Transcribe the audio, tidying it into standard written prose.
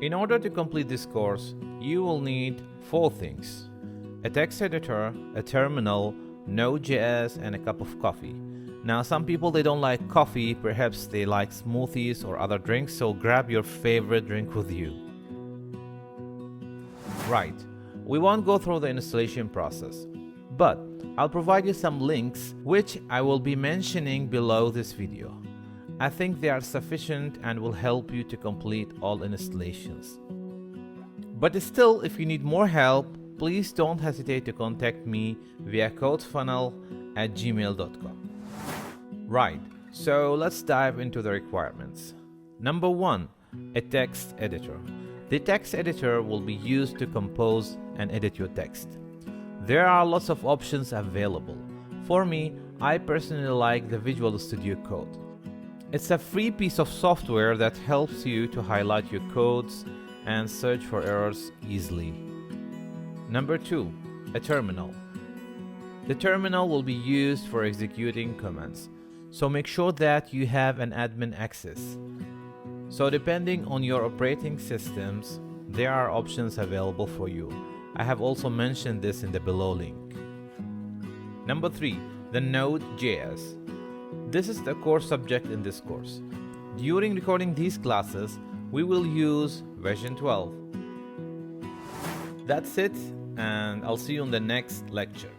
In order to complete this course, you will need 4 things: a text editor, a terminal, Node.js, and a cup of coffee. Now, some people, they don't like coffee, perhaps they like smoothies or other drinks, so grab your favorite drink with you. Right, we won't go through the installation process, but I'll provide you some links which I will be mentioning below this video. I think they are sufficient and will help you to complete all installations. But still, if you need more help, please don't hesitate to contact me via codefunnel@gmail.com. Right, so let's dive into the requirements. Number 1, a text editor. The text editor will be used to compose and edit your text. There are lots of options available. For me, I personally like the Visual Studio Code. It's a free piece of software that helps you to highlight your codes and search for errors easily. Number 2, a terminal. The terminal will be used for executing commands, so make sure that you have an admin access. So depending on your operating systems, there are options available for you. I have also mentioned this in the below link. Number 3, the Node.js. This is the core subject in this course. During recording these classes, we will use version 12. That's it, and I'll see you in the next lecture.